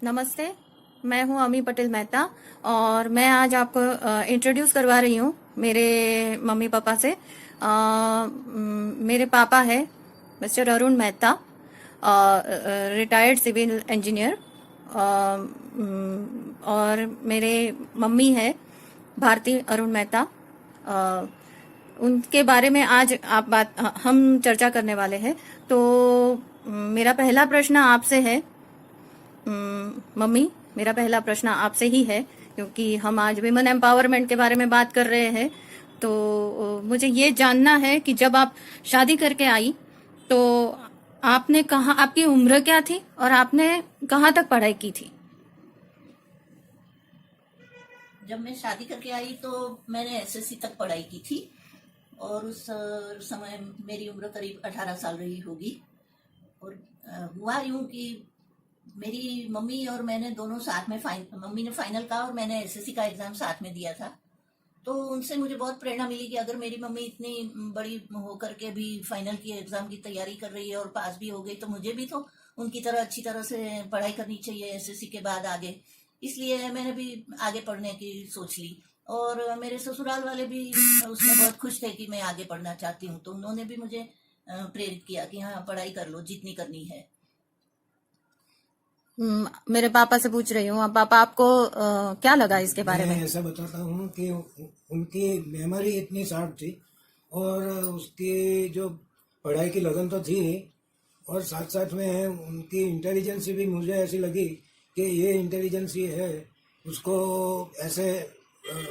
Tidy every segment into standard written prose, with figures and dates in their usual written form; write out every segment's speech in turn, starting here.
नमस्ते। मैं हूं अमी पटेल मेहता और मैं आज आपको इंट्रोड्यूस करवा रही हूं मेरे मम्मी पापा से। मेरे पापा है mister Arun Mehta, retired civil engineer. और मेरे मम्मी है भारती अरुण मेहता। अ, उनके बारे में आज हम चर्चा करने वाले हैं। तो मेरा पहला प्रश्न आपसे है। मम्मी, मेरा पहला प्रश्न आपसे ही है क्योंकि हम आज विमेन एम्पावरमेंट के बारे में बात कर रहे हैं। तो मुझे ये जानना है कि जब आप शादी करके आई तो आपने कहा, आपकी उम्र क्या थी और आपने कहाँ तक पढ़ाई की थी? जब मैं शादी करके आई तो मैंने एसएससी तक पढ़ाई की थी और उस समय मेरी उम्र करीब 18 साल रही होगी। और हुआ यूं कि मेरी मम्मी और मैंने दोनों साथ में मम्मी ने फाइनल का और मैंने एसएससी का एग्जाम साथ में दिया था। तो उनसे मुझे बहुत प्रेरणा मिली कि अगर मेरी मम्मी इतनी बड़ी होकर के भी फाइनल की एग्जाम की तैयारी कर रही है और पास भी हो गई तो मुझे भी तो उनकी तरह अच्छी तरह से पढ़ाई करनी चाहिए एसएससी के बाद आगे। इसलिए मैंने भी आगे पढ़ने की सोच ली और मेरे ससुराल वाले भी उसमें बहुत खुश थे कि मैं आगे पढ़ना चाहती हूँ, तो उन्होंने भी मुझे प्रेरित किया कि हाँ पढ़ाई कर लो जितनी करनी है। मेरे पापा से पूछ रही हूँ। अब पापा, आपको क्या लगा इसके बारे मैं में? ऐसा बताता हूँ कि उनकी मेमोरी इतनी शार्प थी और उसकी जो पढ़ाई की लगन तो थी, और साथ साथ में उनकी इंटेलिजेंस भी मुझे ऐसी लगी कि ये इंटेलिजेंस ही है, उसको ऐसे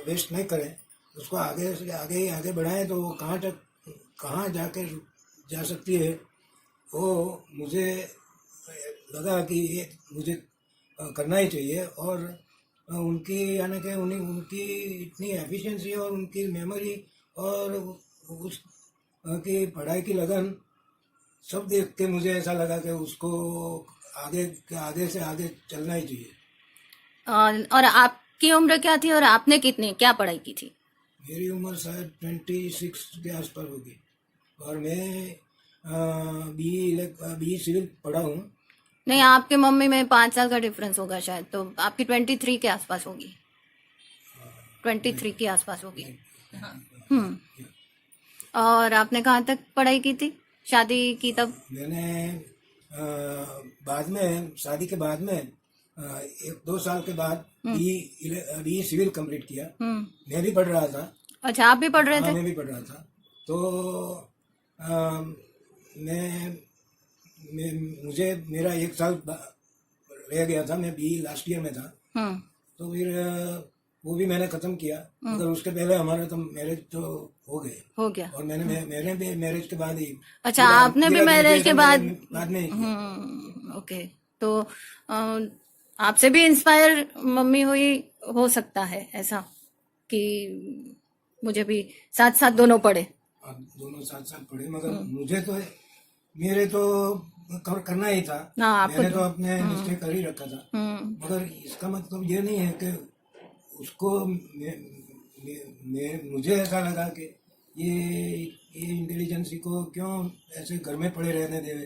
वेस्ट नहीं करें, उसको आगे से आगे ही आगे बढ़ाएं तो वो कहाँ तक कहाँ जाके जा सकती है। वो मुझे लगा कि ये मुझे करना ही चाहिए। और उनकी यानी कि उन्हीं उनकी इतनी एफिशिएंसी और उनकी मेमोरी और उस की पढ़ाई की लगन सब देख के मुझे ऐसा लगा कि उसको आगे से आगे चलना ही चाहिए। और आपकी उम्र क्या थी और आपने क्या पढ़ाई की थी? मेरी उम्र शायद 26 के आसपास होगी और मैं बी सिविल पढ़ा हूँ। नहीं, आपके मम्मी में 5 साल का डिफरेंस होगा शायद, तो आपकी 23 के आसपास होगी। 23 के आसपास होगी। हम्म। और आपने कहाँ तक पढ़ाई की थी शादी की तब? मैंने बाद में शादी के बाद में 1-2 साल के बाद बी सिविल कंप्लीट किया। मैं भी पढ़ रहा था। अच्छा, आप भी पढ़ रहे हाँ, थे? मैं भी पढ़ रहा था। तो अ, मुझे मेरा 1 साल रह गया था, मैं बी लास्ट ईयर में था। तो फिर वो भी मैंने खत्म किया, मगर उसके पहले हमारा तो मैरिज तो हो गया। और मैंने भी मैरिज के बाद ही अच्छा, आपने भी मैरिज के बाद? बाद में ही किया। ओके। तो आपसे भी इंस्पायर मम्मी हुई हो सकता है ऐसा कि मुझे भी साथ साथ दोनों पढ़े। आप दोनों साथ साथ पढ़े, मगर मुझे तो मेरे तो करना ही था। हाँ, आपको मैंने तो अपने निश्चय कर ही रखा था। मगर इसका मतलब ये नहीं है कि उसको मुझे ऐसा लगा कि ये इंटेलिजेंसी को क्यों ऐसे घर में पड़े रहने देवे।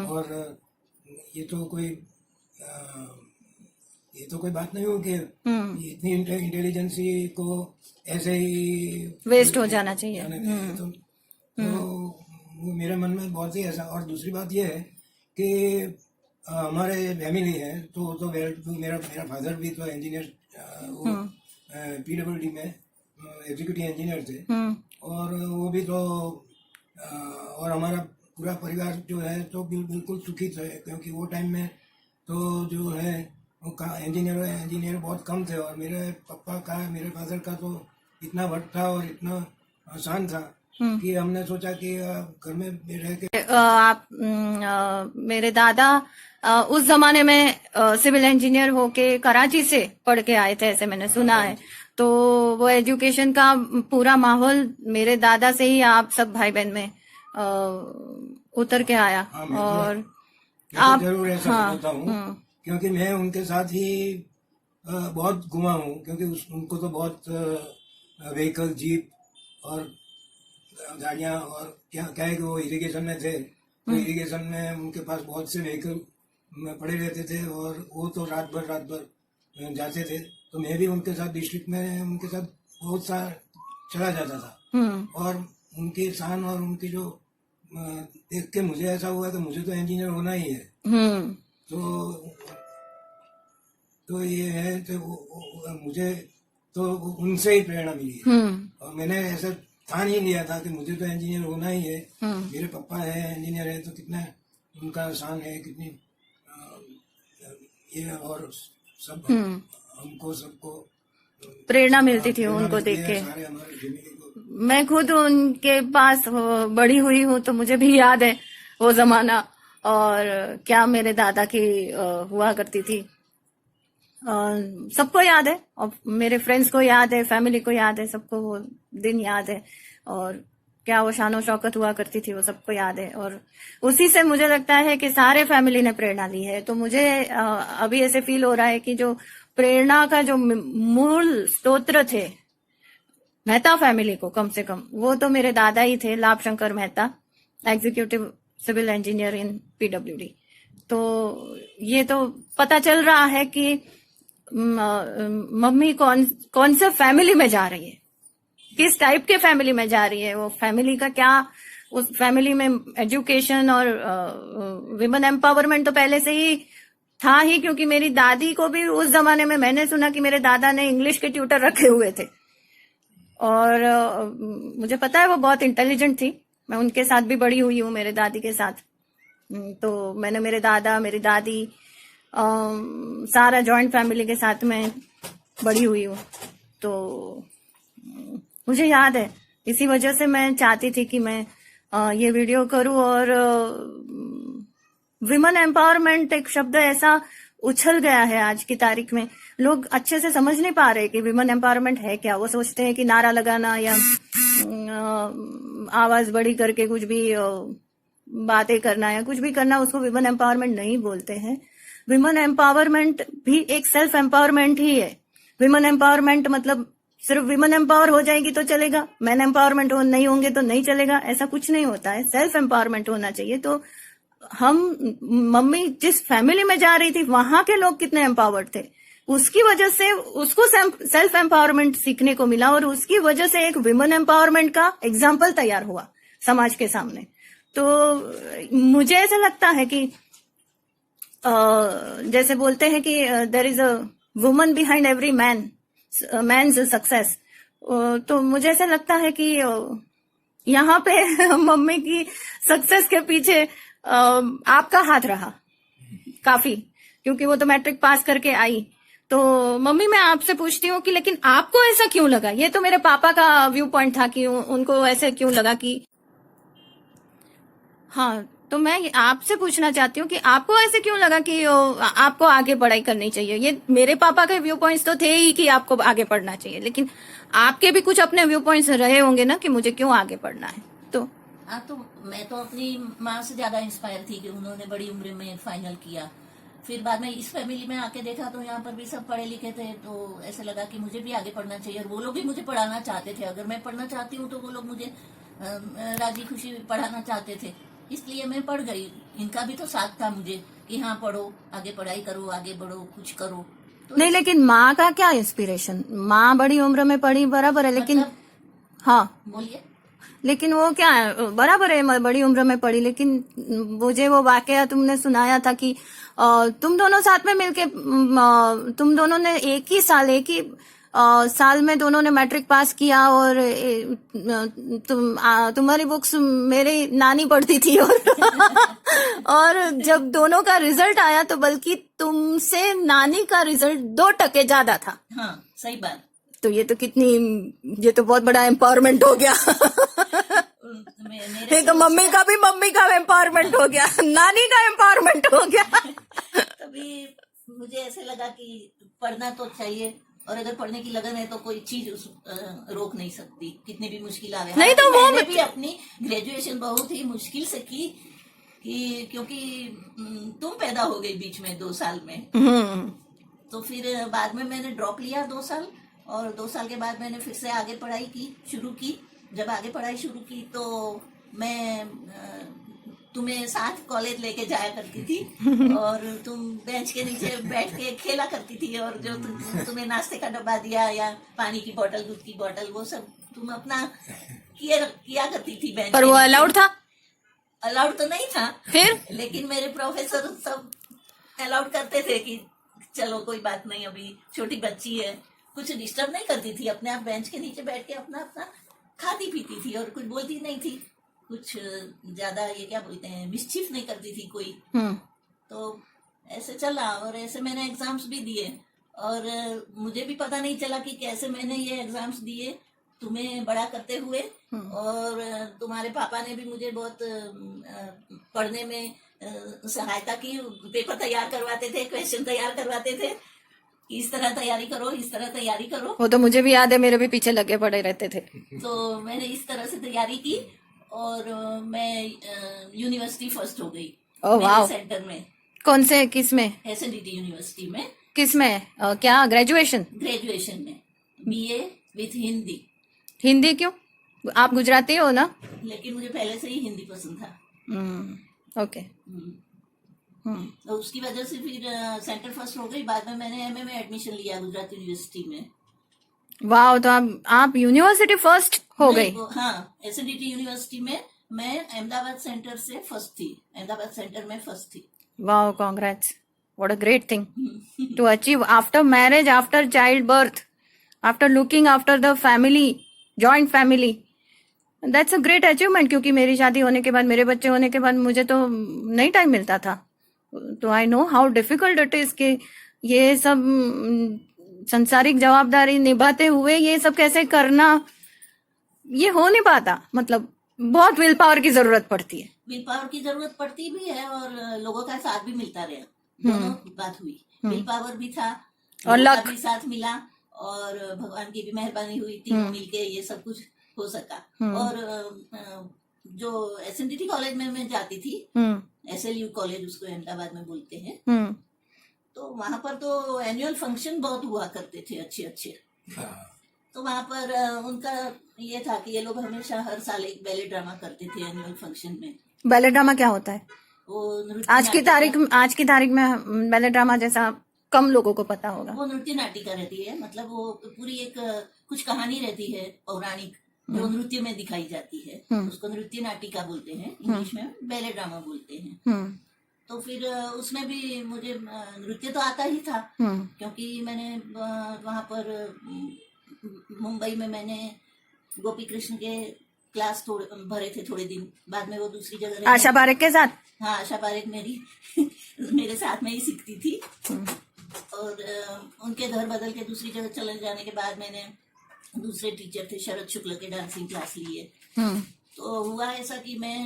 और ये तो कोई ये तो कोई बात नहीं हो कि इतनी इंटेलिजेंसी को ऐसे ही वेस्ट हो जाना चाहिए। तो वो मेरे मन में बहुत ही ऐसा। और दूसरी बात ये है कि हमारे फैमिली है तो मेरा फादर भी तो इंजीनियर, वो पीडब्ल्यूडी में एग्जीक्यूटिव इंजीनियर थे। और वो भी तो और हमारा पूरा परिवार जो है तो बिल्कुल सुखी थे, क्योंकि वो टाइम में तो जो है वो इंजीनियर बहुत कम थे। और मेरे फादर का तो इतना वर्क था और इतना आसान था कि हमने सोचा कि घर में रह के मेरे दादा उस जमाने में सिविल इंजीनियर होके कराची से पढ़ के आए थे, ऐसे मैंने सुना है। तो वो एजुकेशन का पूरा माहौल मेरे दादा से ही आप सब भाई बहन में उतर के आया। और आप जरूर ऐसा समझता हूँ, क्योंकि मैं उनके साथ ही बहुत घुमा हूँ, क्योंकि उनको तो बहुत व्हीकल, जीप और गाड़ियाँ, और क्या है कि वो इरिगेशन में थे तो इरिगेशन में उनके पास बहुत से व्हीकल पड़े रहते थे, और वो तो रात भर जाते थे, तो मैं भी उनके साथ डिस्ट्रिक्ट में उनके साथ बहुत सा चला जाता था। और उनकी शान और उनकी जो देख के मुझे ऐसा हुआ कि मुझे तो इंजीनियर होना ही है। तो ये है कि मुझे तो उनसे ही प्रेरणा मिली है। और मैंने ऐसा ठान ही लिया था कि मुझे तो इंजीनियर होना ही है। मेरे पापा है इंजीनियर है, तो कितना उनका शान है, कितनी ये और सब हमको सबको प्रेरणा मिलती थी उनको देख के। मैं खुद उनके पास बड़ी हुई हूँ, तो मुझे भी याद है वो जमाना, और क्या मेरे दादा की हुआ करती थी। सबको याद है, और मेरे फ्रेंड्स को याद है, फैमिली को याद है, सबको वो दिन याद है, और क्या वो शानो शौकत हुआ करती थी वो सबको याद है। और उसी से मुझे लगता है कि सारे फैमिली ने प्रेरणा ली है। तो मुझे अभी ऐसे फील हो रहा है कि जो प्रेरणा का जो मूल स्तोत्र थे मेहता फैमिली को, कम से कम वो तो मेरे दादा ही थे, Labh Shankar Mehta, executive civil engineer in PWD. तो ये तो पता चल रहा है कि मम्मी कौन से फैमिली में जा रही है, किस टाइप के फैमिली में जा रही है, वो फैमिली का क्या, उस फैमिली में एजुकेशन और विमेन एम्पावरमेंट तो पहले से ही था ही, क्योंकि मेरी दादी को भी उस जमाने में मैंने सुना कि मेरे दादा ने इंग्लिश के ट्यूटर रखे हुए थे, और मुझे पता है वो बहुत इंटेलिजेंट थी। मैं उनके साथ भी बड़ी हुई हूँ, मेरे दादी के साथ। तो मैंने मेरे दादा, मेरी दादी, सारा जॉइंट फैमिली के साथ में बड़ी हुई हूँ। तो मुझे याद है, इसी वजह से मैं चाहती थी कि मैं ये वीडियो करूँ। और विमेन एम्पावरमेंट एक शब्द ऐसा उछल गया है आज की तारीख में, लोग अच्छे से समझ नहीं पा रहे कि विमेन एम्पावरमेंट है क्या। वो सोचते हैं कि नारा लगाना या आवाज बड़ी करके कुछ भी बातें करना या कुछ भी करना, उसको विमेन एम्पावरमेंट नहीं बोलते हैं। विमेन एम्पावरमेंट भी एक सेल्फ एम्पावरमेंट ही है। विमेन एम्पावरमेंट मतलब सिर्फ विमेन एम्पावर हो जाएगी तो चलेगा, मैन एम्पावरमेंट नहीं होंगे तो नहीं चलेगा, ऐसा कुछ नहीं होता है। सेल्फ एम्पावरमेंट होना चाहिए। तो हम, मम्मी जिस फैमिली में जा रही थी वहां के लोग कितने एम्पावर्ड थे, उसकी वजह से उसको सेल्फ एम्पावरमेंट सीखने को मिला, और उसकी वजह से एक विमेन एम्पावरमेंट का एग्जाम्पल तैयार हुआ समाज के सामने। तो मुझे ऐसा लगता है कि जैसे बोलते हैं कि there is a woman behind every man's success, तो मुझे ऐसा लगता है कि यहाँ पे मम्मी की सक्सेस के पीछे आपका हाथ रहा काफी, क्योंकि वो तो मैट्रिक पास करके आई। तो मम्मी, मैं आपसे पूछती हूँ कि लेकिन आपको ऐसा क्यों लगा? ये तो मेरे पापा का व्यू पॉइंट था कि उनको ऐसे क्यों लगा कि, हाँ, तो मैं आपसे पूछना चाहती हूँ कि आपको ऐसे क्यों लगा कि आपको आगे पढ़ाई करनी चाहिए? ये मेरे पापा के व्यू पॉइंट्स तो थे ही कि आपको आगे पढ़ना चाहिए, लेकिन आपके भी कुछ अपने व्यू पॉइंट्स रहे होंगे ना कि मुझे क्यों आगे पढ़ना है। तो हाँ, तो मैं तो अपनी माँ से ज्यादा इंस्पायर थी कि उन्होंने बड़ी उम्र में फाइनल किया। फिर बाद में इस फैमिली में आके देखा तो यहाँ पर भी सब पढ़े लिखे थे, तो ऐसे लगा कि मुझे भी आगे पढ़ना चाहिए। और वो लोग भी मुझे पढ़ाना चाहते थे। अगर मैं पढ़ना चाहती हूँ तो वो लोग मुझे राजी खुशी पढ़ाना चाहते थे, इसलिए मैं पढ़ गई। इनका भी तो साथ था मुझे कि हाँ पढ़ो, आगे पढ़ाई करो, आगे बढ़ो, कुछ करो। तो नहीं, लेकिन माँ का क्या इंस्पिरेशन? माँ बड़ी उम्र में पढ़ी बराबर है, लेकिन हाँ बोलिए। लेकिन वो क्या है, बराबर है बड़ी उम्र में पढ़ी, लेकिन मुझे वो वाकया तुमने सुनाया था कि तुम दोनों साथ में मिलके तुम दोनों ने एक ही साल में दोनों ने मैट्रिक पास किया, और तुम्हारी बुक्स मेरी नानी पढ़ती थी, और जब दोनों का रिजल्ट आया तो बल्कि तुमसे नानी का रिजल्ट 2% ज्यादा था। हाँ, सही बात। तो ये तो बहुत बड़ा एम्पावरमेंट हो गया। ये तो मम्मी का एम्पावरमेंट हो गया, नानी का एम्पावरमेंट हो गया। तभी मुझे ऐसे लगा कि पढ़ना तो चाहिए, और अगर पढ़ने की लगन है तो कोई चीज रोक नहीं सकती, कितनी भी मुश्किल आवे। नहीं तो वो मैंने भी अपनी ग्रेजुएशन बहुत ही मुश्किल से की क्योंकि तुम पैदा हो गई बीच में 2 साल में। तो फिर बाद में मैंने ड्रॉप लिया 2 साल, और 2 साल के बाद मैंने फिर से आगे पढ़ाई शुरू की। जब आगे पढ़ाई शुरू की तो मैं तुम्हें साथ कॉलेज लेके जाया करती थी और तुम बेंच के नीचे बैठ के खेला करती थी, और जो तुम्हें नाश्ते का डब्बा दिया या पानी की बोतल, दूध की बोतल, वो सब तुम अपना किया करती थी बेंच पर के वो नीचे। अलाउड था? अलाउड तो नहीं था, फिर लेकिन मेरे प्रोफेसर सब अलाउड करते थे कि चलो कोई बात नहीं, अभी छोटी बच्ची है, कुछ डिस्टर्ब नहीं करती थी, अपने आप बेंच के नीचे बैठ के अपना अपना खाती पीती थी और कुछ बोलती नहीं थी, कुछ ज्यादा ये क्या बोलते हैं, मिस्चीफ नहीं करती थी कोई। तो ऐसे चला और ऐसे मैंने एग्जाम्स भी दिए, और मुझे भी पता नहीं चला कि कैसे मैंने ये एग्जाम्स दिए तुम्हें बड़ा करते हुए। और तुम्हारे पापा ने भी मुझे बहुत पढ़ने में सहायता की, पेपर तैयार करवाते थे, क्वेश्चन तैयार करवाते थे, इस तरह तैयारी करो, इस तरह तैयारी करो। वो तो मुझे भी याद है, मेरे भी पीछे लगे पड़े रहते थे। तो मैंने इस तरह से तैयारी की और मैं यूनिवर्सिटी फर्स्ट हो गई ओह वाह। सेंटर में। कौन से, किस में? एसएनडीटी यूनिवर्सिटी में। किस में? क्या ग्रेजुएशन? ग्रेजुएशन में बीए विथ हिंदी। हिंदी क्यों? आप गुजराती हो ना? लेकिन मुझे पहले से ही हिंदी पसंद था। ओके। तो उसकी वजह से फिर सेंटर फर्स्ट हो गई। बाद में मैंने एमए में एडमिशन लिया गुजरात यूनिवर्सिटी में। वाह, तो आप यूनिवर्सिटी फर्स्ट हो गई? हाँ, एसएनडीटी यूनिवर्सिटी में मैं अहमदाबाद सेंटर से फर्स्ट थी, अहमदाबाद सेंटर में फर्स्ट थी। वाह, congrats, what a great thing to achieve after marriage, after child birth, after looking after the family, joint family. That's a great achievement, क्योंकि मेरी शादी होने के बाद, मेरे बच्चे होने के बाद मुझे तो नहीं टाइम मिलता था। तो I know how difficult it is कि ये सब संसारिक जवाबदारी निभाते हुए ये सब कैसे करना, ये हो नहीं पाता। मतलब बहुत विल पावर की जरूरत पड़ती है। विल पावर की जरूरत पड़ती भी है और लोगों का साथ भी मिलता रहा, दोनों बात हुई। विल पावर भी था और लोगों लक का भी साथ मिला, और भगवान की भी मेहरबानी हुई थी, मिलके ये सब कुछ हो सका। और जो एसएनडीटी कॉलेज में मैं जाती थी, एसएलयू कॉलेज उसको अहमदाबाद में बोलते हैं, तो वहां पर तो एनुअल फंक्शन बहुत हुआ करते थे, अच्छे अच्छे। तो वहां पर उनका ये था कि ये लोग हमेशा हर साल एक बैले ड्रामा करते थे एनुअल फंक्शन में। बैले ड्रामा क्या होता है? वो नृत्य आज की तारीख में बैले ड्रामा जैसा कम लोगों को पता होगा। वो नृत्य नाटिका रहती है, मतलब वो पूरी एक कुछ कहानी रहती है पौराणिक, जो नृत्य में दिखाई जाती है, उसको नृत्य नाटिका बोलते हैं, इंग्लिश में बैले ड्रामा बोलते हैं। तो फिर उसमें भी मुझे नृत्य तो आता ही था, क्योंकि मैंने वहां पर मुंबई में मैंने गोपी कृष्ण के क्लास भरे थे थोड़े दिन। बाद में वो दूसरी जगह आशा पारेख के साथ। हाँ, आशा पारेख मेरे साथ में ही सीखती थी। और उनके घर बदल के दूसरी जगह चले जाने के बाद मैंने दूसरे टीचर थे शरद शुक्ल के डांसिंग क्लास लिए। तो हुआ ऐसा कि मैं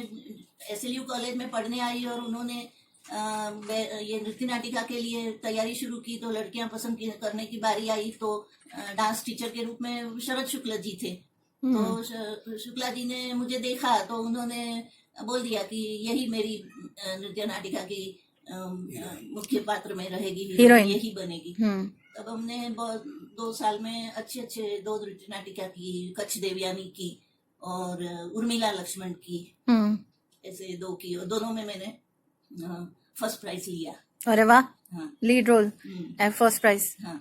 एसएलयू कॉलेज में पढ़ने आई और उन्होंने ये नृत्य नाटिका के लिए तैयारी शुरू की। तो लड़कियां पसंद करने की बारी आई, तो डांस टीचर के रूप में शरद शुक्ल जी थे। तो शुक्ला जी ने मुझे देखा तो उन्होंने बोल दिया कि यही मेरी नृत्य नाटिका की मुख्य पात्र में रहेगी, हीरोइन यही बनेगी। तब हमने 2 साल में अच्छे 2 नृत्य नाटिका की, कच्छ देवयानी की और उर्मिला लक्ष्मण की, ऐसे 2 की, और दोनों में मैंने फर्स्ट प्राइज लिया। अरे वाह। हाँ, lead role and first prize. हाँ।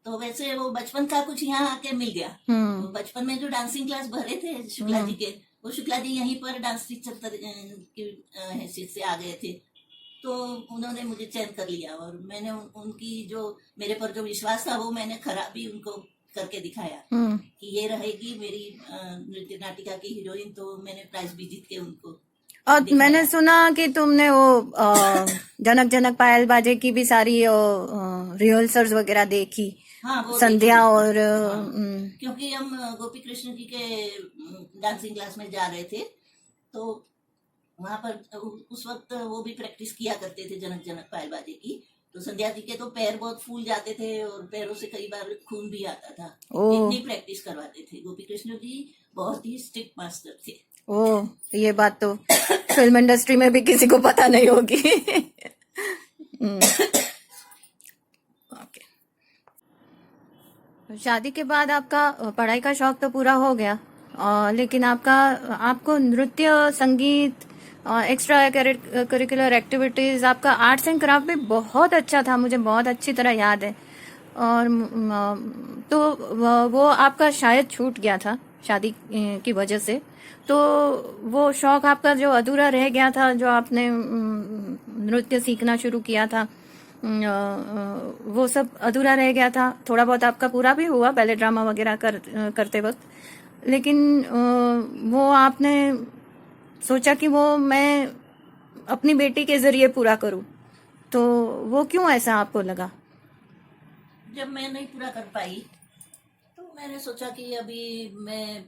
तो वैसे वो बचपन का कुछ यहाँ आके मिल गया। तो बचपन में जो डांसिंग क्लास भरे थे शुक्ला जी के, वो शुक्ला जी यहीं पर डांस टीचर की हैसियत से आ गए थे। तो उन्होंने मुझे चयन कर लिया और मैंने उनकी जो मेरे पर जो विश्वास था वो मैंने खराबी उनको करके दिखाया कि ये रहेगी मेरी नृत्य नाटिका की हीरोइन। तो मैंने प्राइज भी जीत के उनको। और मैंने सुना कि तुमने वो जनक जनक पायल बाजे की भी सारी रिहर्सल्स वगैरह देखी। हाँ, वो संध्या और क्योंकि हम गोपी कृष्ण जी के डांसिंग क्लास में जा रहे थे, तो वहां पर उस वक्त वो भी प्रैक्टिस किया करते थे जनक जनक पायल बाजे की। तो संध्या जी के तो पैर बहुत फूल जाते थे और पैरों से कई बार खून भी आता था, इतनी प्रैक्टिस करवाते थे। गोपी कृष्ण जी बहुत ही स्ट्रिक्ट मास्टर थे। ओह, ये बात तो फिल्म इंडस्ट्री में भी किसी को पता नहीं होगी। शादी के बाद आपका पढ़ाई का शौक तो पूरा हो गया, लेकिन आपको नृत्य, संगीत एक्स्ट्रा करिकुलर एक्टिविटीज, आपका आर्ट्स एंड क्राफ्ट भी बहुत अच्छा था, मुझे बहुत अच्छी तरह याद है। और तो वो आपका शायद छूट गया था शादी की वजह से, तो वो शौक आपका जो अधूरा रह गया था, जो आपने नृत्य सीखना शुरू किया था, वो सब अधूरा रह गया था। थोड़ा बहुत आपका पूरा भी हुआ बैले ड्रामा वगैरह करते वक्त, लेकिन वो आपने सोचा कि वो मैं अपनी बेटी के जरिए पूरा करूं, तो वो क्यों ऐसा आपको लगा? जब मैं नहीं पूरा कर पाई तो मैंने सोचा कि अभी मैं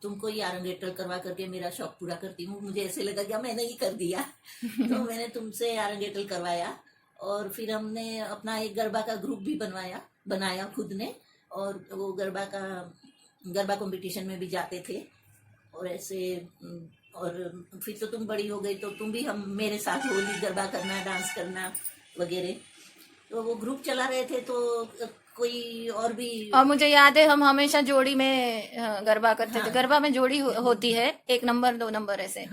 तुमको ही आरंगेट्र करवा करके मेरा शौक पूरा करती हूँ। मुझे ऐसे लगा कि मैंने ही कर दिया तो मैंने तुमसे आरंगेट्र करवाया, और फिर हमने अपना एक गरबा का ग्रुप भी बनाया खुद ने, और वो गरबा कंपटीशन में भी जाते थे। और ऐसे और फिर तो तुम बड़ी हो गई तो तुम भी हम मेरे साथ होली गरबा करना, डांस करना वगैरह, तो वो ग्रुप चला रहे थे। तो कोई और भी, और मुझे याद है हम हमेशा जोड़ी में गरबा करते थे। गरबा में जोड़ी होती है, 1 नंबर 2 नंबर ऐसे।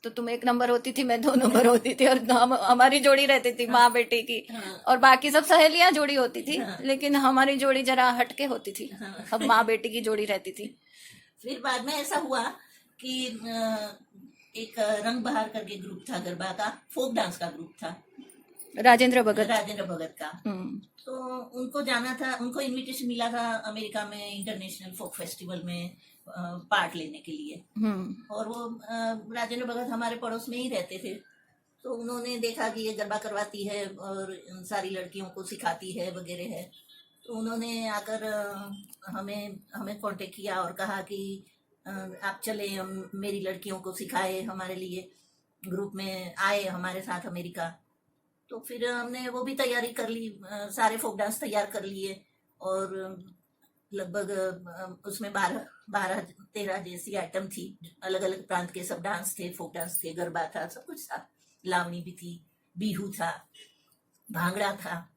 तो तुम 1 नंबर होती थी, मैं 2 नंबर होती थी, और हमारी जोड़ी रहती थी माँ बेटे की, और बाकी सब सहेलियां जोड़ी होती थी, लेकिन हमारी जोड़ी जरा हटके होती थी, अब माँ बेटे की जोड़ी रहती थी। फिर बाद में ऐसा हुआ कि एक रंग बहार करके ग्रुप था गरबा का, फोक डांस का ग्रुप था, राजेंद्र भगत का। तो उनको जाना था, उनको इनविटेशन मिला था अमेरिका में इंटरनेशनल फोक फेस्टिवल में पार्ट लेने के लिए। और वो राजेंद्र भगत हमारे पड़ोस में ही रहते थे, तो उन्होंने देखा कि ये गरबा करवाती है और सारी लड़कियों को सिखाती है वगैरह है, तो उन्होंने आकर हमें कांटेक्ट किया और कहा कि आप चले, हम मेरी लड़कियों को सिखाए, हमारे लिए ग्रुप में आए हमारे साथ अमेरिका। तो फिर हमने वो भी तैयारी कर ली, सारे फोक डांस तैयार कर लिए, और लगभग उसमें 12-13 जैसी आइटम थी, अलग अलग प्रांत के सब डांस थे, फोक डांस थे, गरबा था, सब कुछ था, लावनी भी थी, बिहू था, भांगड़ा था,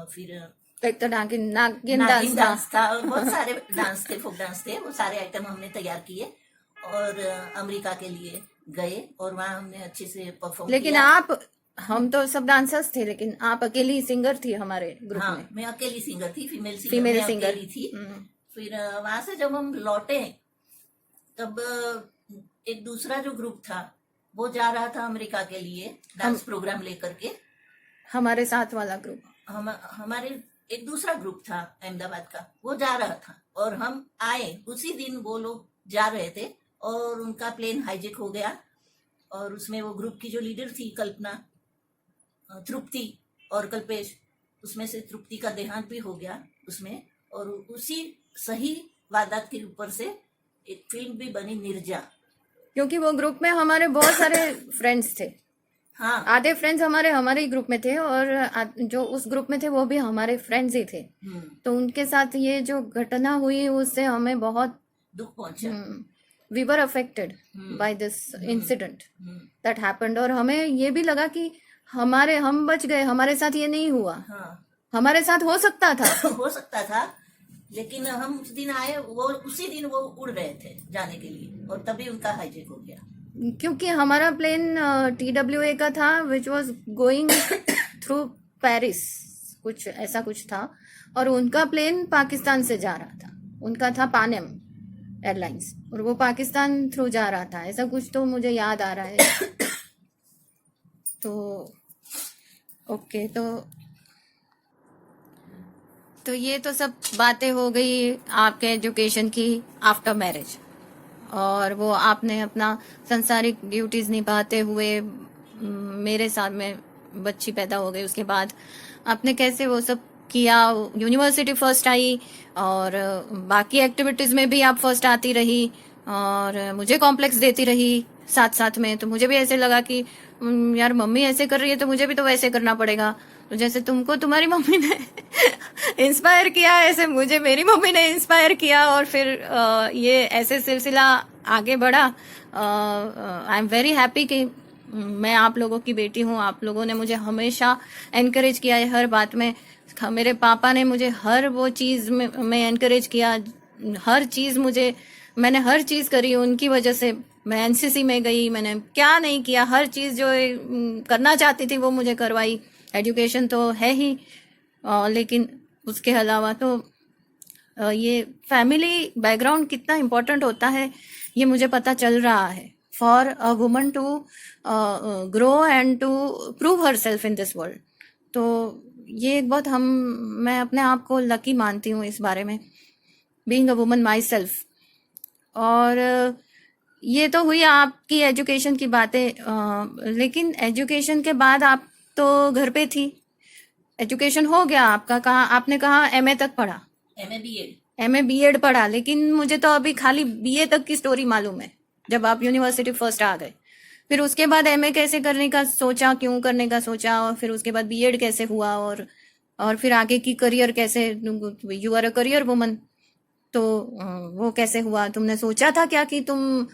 फिर एक तो नागिन डांस था, और बहुत सारे डांस थे, फोक डांस थे। वो सारे आइटम हमने तैयार किए और अमेरिका के लिए गए, और वहाँ हमने अच्छे से परफॉर्म लेकिन किया। हम तो सब डांसर्स थे, लेकिन आप अकेली सिंगर थी हमारे ग्रुप में। मैं अकेली सिंगर थी, फीमेल सिंगर थी। फिर वहां से जब हम लौटे, तब एक दूसरा जो ग्रुप था वो जा रहा था अमेरिका के लिए डांस प्रोग्राम लेकर के। हमारे साथ वाला ग्रुप, हमारे एक दूसरा ग्रुप था अहमदाबाद का, वो जा रहा था, और हम आए उसी दिन वो लोग जा रहे थे, और उनका प्लेन हाईजेक हो गया, और उसमें वो ग्रुप की जो लीडर थी कल्पना, तृप्ति और कल्पेश, उसमें से तृप्ति का देहांत भी हो गया उसमें, और उसी सही वारदात के ऊपर से एक फिल्म भी बनी, निर्जा। क्योंकि वो ग्रुप में हमारे बहुत सारे फ्रेंड्स थे। आधे फ्रेंड्स हमारे ही ग्रुप में थे, और जो उस ग्रुप में थे वो भी हमारे फ्रेंड्स ही थे। तो उनके साथ ये जो घटना हुई, उससे हमें बहुत दुख पहुंचा। We were affected by this incident that happened, और हमें ये भी लगा कि हम बच गए, हमारे साथ ये नहीं हुआ। हमारे साथ हो सकता था लेकिन हम उस दिन आए, वो उसी दिन वो उड़ रहे थे जाने के लिए, और तभी उनका हाईजेक हो गया। क्योंकि हमारा प्लेन TWA का था, which was going through Paris, कुछ ऐसा कुछ था, और उनका प्लेन पाकिस्तान से जा रहा था, उनका था पानेम एयरलाइंस, और वो पाकिस्तान थ्रू जा रहा था, ऐसा कुछ तो मुझे याद आ रहा है। तो ओके, तो ये तो सब बातें हो गई आपके एजुकेशन की आफ्टर मैरिज, और वो आपने अपना सांसारिक ड्यूटीज निभाते हुए मेरे साथ में बच्ची पैदा हो गई। उसके बाद आपने कैसे वो सब किया, यूनिवर्सिटी फर्स्ट आई, और बाकी एक्टिविटीज में भी आप फर्स्ट आती रही, और मुझे कॉम्प्लेक्स देती रही साथ साथ में। तो मुझे भी ऐसे लगा कि यार मम्मी ऐसे कर रही है तो मुझे भी तो वैसे करना पड़ेगा। तो जैसे तुमको तुम्हारी मम्मी ने इंस्पायर किया, ऐसे मुझे मेरी मम्मी ने इंस्पायर किया, और फिर ये ऐसे सिलसिला आगे बढ़ा। आई एम वेरी हैप्पी कि मैं आप लोगों की बेटी हूँ। आप लोगों ने मुझे हमेशा एनकरेज किया है हर बात में। मेरे पापा ने मुझे हर वो चीज़ में एनकरेज किया, हर चीज़ मुझे मैंने हर चीज करी उनकी वजह से। मैं एनसीसी में गई, मैंने क्या नहीं किया, हर चीज जो करना चाहती थी वो मुझे करवाई। एजुकेशन तो है ही, लेकिन उसके अलावा तो ये फैमिली बैकग्राउंड कितना इम्पोर्टेंट होता है ये मुझे पता चल रहा है, for a woman to grow and to prove herself in this world. तो ये एक बहुत मैं अपने आप को लकी मानती हूँ इस बारे में, being a woman my self. और ये तो हुई आपकी एजुकेशन की बातें, लेकिन एजुकेशन के बाद आप तो घर पे थी, एजुकेशन हो गया आपका, कहा आपने कहा एमए तक पढ़ा, एमए बीएड पढ़ा, लेकिन मुझे तो अभी खाली बीए तक की स्टोरी मालूम है, जब आप यूनिवर्सिटी फर्स्ट आ गए। फिर उसके बाद एमए कैसे करने का सोचा, क्यों करने का सोचा, और फिर उसके बाद बीएड कैसे हुआ, और फिर आगे की करियर कैसे, you are a career woman, तो वो कैसे हुआ? तुमने सोचा था क्या कि तुम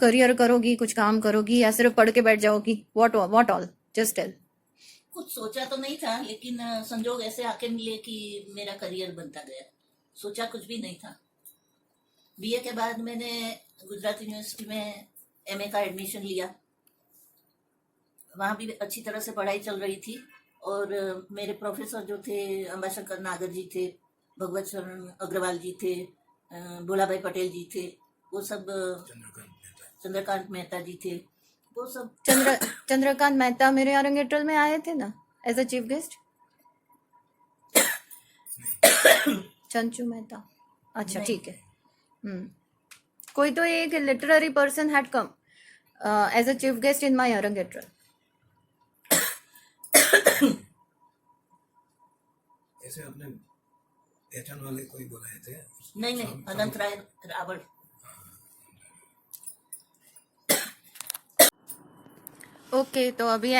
करियर करोगी, कुछ काम करोगी, या सिर्फ पढ़ के बैठ जाओगी? What all, just tell. कुछ सोचा तो नहीं था, लेकिन संजोग ऐसे आके मिले कि मेरा करियर बनता गया। सोचा कुछ भी नहीं था। बीए के बाद मैंने गुजरात यूनिवर्सिटी में एमए का एडमिशन लिया। वहाँ भी अच्छी तरह से पढ़ाई चल रही थी, और मेरे प्रोफेसर जो थे अंबाशंकर नागर जी थे, भगवत शरण अग्रवाल जी थे, भोलाभाई पटेल जी थे, वो सब, चंद्रकांत मेहता जी थे, वो सब। चंद्रकांत मेहता मेरे अरंगेट्रल में आए थे ना as a chief guest? Chanchu Mehta, अच्छा ठीक है। कोई तो एक literary person had come as a chief guest in my arangetram. ऐसे आपने पहचान वाले कोई बुलाए थे? नहीं, अनंत राय रावल। ओके, तो अभी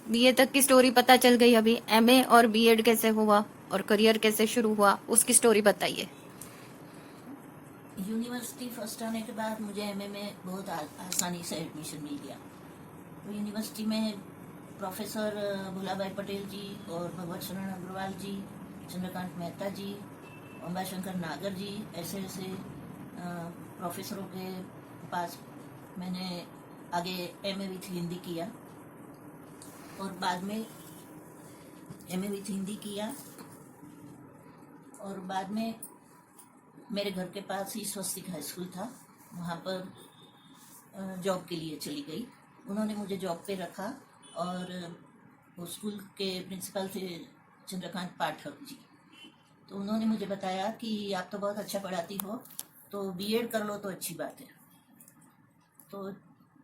बीए तक की स्टोरी पता चल गई, अभी एमए और बीएड कैसे हुआ और करियर कैसे शुरू हुआ उसकी स्टोरी बताइए। यूनिवर्सिटी फर्स्ट आने के बाद मुझे एमए में बहुत आसानी से एडमिशन मिल गया। तो यूनिवर्सिटी में प्रोफेसर भोलाभाई पटेल जी और भगवत शरण अग्रवाल जी, चंद्रकांत मेहता जी, अंबाशंकर नागर जी, ऐसे प्रोफेसरों के पास मैंने आगे एमए विथ हिंदी किया, और बाद में एमए विथ हिंदी किया, और बाद में मेरे घर के पास ही स्वस्तिक हाई स्कूल था, वहाँ पर जॉब के लिए चली गई। उन्होंने मुझे जॉब पे रखा, और वो स्कूल के प्रिंसिपल थे चंद्रकांत पाठक जी। तो उन्होंने मुझे बताया कि आप तो बहुत अच्छा पढ़ाती हो, तो बीएड कर लो तो अच्छी बात है। तो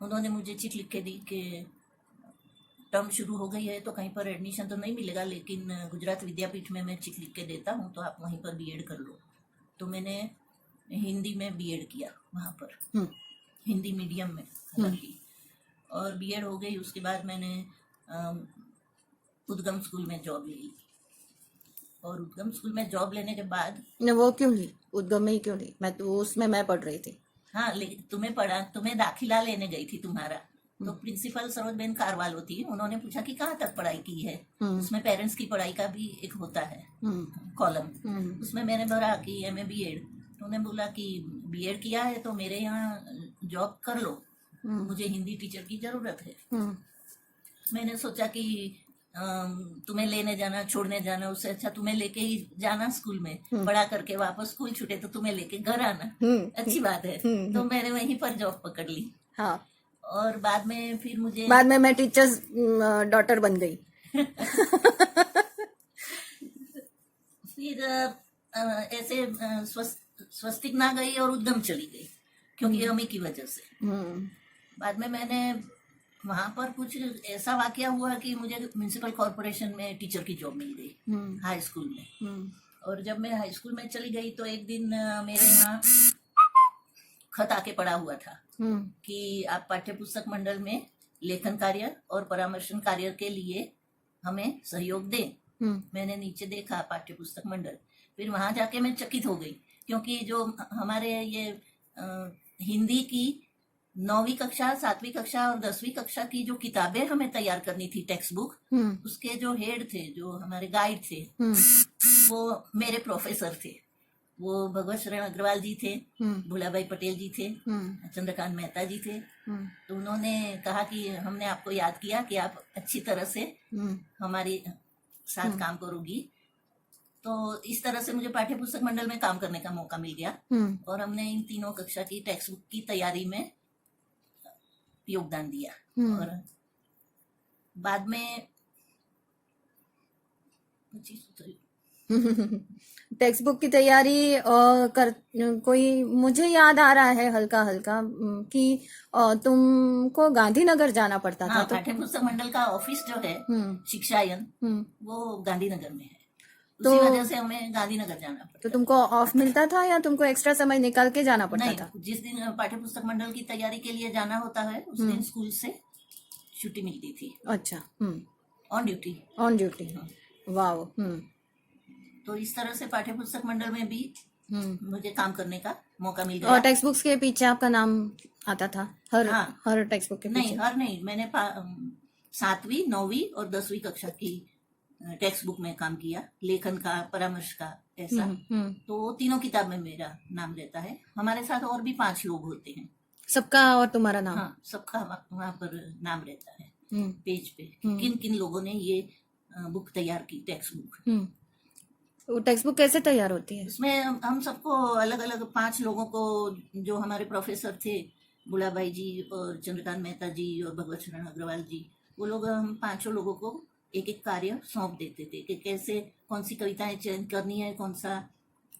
उन्होंने मुझे चिट्ठी लिख के दी कि टर्म शुरू हो गई है तो कहीं पर एडमिशन तो नहीं मिलेगा, लेकिन गुजरात विद्यापीठ में मैं चिट्ठी लिख के देता हूँ, तो आप वहीं पर बीएड कर लो। तो मैंने हिंदी में बीएड किया वहाँ पर, हिंदी मीडियम में हालांकि, और बीएड हो गई। उसके बाद मैंने उद्गम स्कूल में जॉब ले ली, और उद्गम स्कूल में जॉब लेने के बाद वो क्यों ली? उद्गम में ही क्यों ली? मैं तो उसमें मैं पढ़ रही थी। हाँ, लेकिन तुम्हें दाखिला लेने गई थी तुम्हारा, तो प्रिंसिपल सरोजबेन कारवाल होती, उन्होंने पूछा कि कहाँ तक पढ़ाई की है। उसमें पेरेंट्स की पढ़ाई का भी एक होता है कॉलम, उसमें मैंने भरा कि एमए बीएड। तो उन्होंने बोला कि बीएड किया है तो मेरे यहाँ जॉब कर लो, मुझे हिंदी टीचर की जरूरत है। मैंने सोचा कि तुम्हें लेने जाना छोड़ने जाना, उससे अच्छा तुम्हें लेके ही जाना स्कूल में, पढ़ा करके वापस स्कूल छूटे तो तुम्हें लेके घर आना, अच्छी बात है। तो मैंने वहीं पर जॉब पकड़ ली। हाँ, और बाद में फिर बाद में मैं टीचर्स डॉटर बन गई। फिर ऐसे स्वस्तिक ना गई और उद्गम चली गई, क्योंकि अमी की वजह से। बाद में मैंने वहां पर कुछ ऐसा वाकया हुआ कि मुझे म्युनिसिपल कॉर्पोरेशन में टीचर की जॉब मिल गई हाई स्कूल में। और जब मैं हाई स्कूल में चली गई तो एक दिन मेरे यहाँ खत आके पड़ा हुआ था कि आप पाठ्य पुस्तक मंडल में लेखन कार्य और परामर्शन कार्य के लिए हमें सहयोग दें। मैंने नीचे देखा पाठ्य पुस्तक मंडल, फिर वहां जाके मैं चकित हो गई, क्योंकि जो हमारे ये हिंदी की 9वीं कक्षा, 7वीं कक्षा और 10वीं कक्षा की जो किताबें हमें तैयार करनी थी, टेक्स्ट बुक, उसके जो हेड थे, जो हमारे गाइड थे, वो मेरे प्रोफेसर थे। वो भगवत शरण अग्रवाल जी थे, हम्म भोलाभाई पटेल जी थे, हम्म चंद्रकांत मेहता जी थे। हम्म तो उन्होंने कहा कि हमने आपको याद किया कि आप अच्छी तरह से हम्म हमारे साथ काम करोगी। तो इस तरह से मुझे पाठ्य पुस्तक मंडल में काम करने का मौका मिल गया हम्म और हमने इन तीनों कक्षा की टेक्स्ट बुक की तैयारी में योगदान दिया। हम्म। और बाद में टेक्स्ट बुक की तैयारी कोई मुझे याद आ रहा है हल्का हल्का कि तुमको गांधीनगर जाना पड़ता था। हाँ, तो पाठ्य पुस्तक मंडल का ऑफिस जो है शिक्षायन, वो गांधीनगर में है। तो उसी वजह से हमें गांधीनगर जाना पड़ता तो तुमको ऑफ मिलता था या तुमको एक्स्ट्रा समय निकाल के जाना पड़ता नहीं, था? जिस दिन पाठ्य पुस्तक मंडल की तैयारी के लिए जाना होता है उस दिन स्कूल से छुट्टी मिलती थी। अच्छा। On duty. On duty. Wow. तो इस तरह से पाठ्य पुस्तक मंडल में भी मुझे काम करने का मौका मिल और गया। टेक्स्ट बुक्स के पीछे आपका नाम आता था हर टेक्स्ट बुक के नहीं, पीछे? हर नहीं, मैंने 7वीं 9वीं और 10वीं कक्षा की टेक्स्ट बुक में काम किया, लेखन का, परामर्श का, ऐसा। तो तीनों किताब में मेरा नाम रहता है। हमारे साथ और भी 5 लोग होते हैं। सबका और तुम्हारा नाम? हाँ, सबका वहाँ पर नाम रहता है पेज पे, किन किन लोगों ने ये बुक तैयार की, टेक्स्ट बुक। वो टेक्स्ट बुक कैसे तैयार होती है? उसमें हम सबको अलग अलग 5 लोगों को, जो हमारे प्रोफेसर थे, भोलाभाई जी और चंद्रकांत मेहता जी और भगवत शरण अग्रवाल जी, वो लोग हम 5 लोगों को एक एक कार्य सौंप देते थे कि कैसे, कौन सी कविताएं चयन करनी है, कौन सा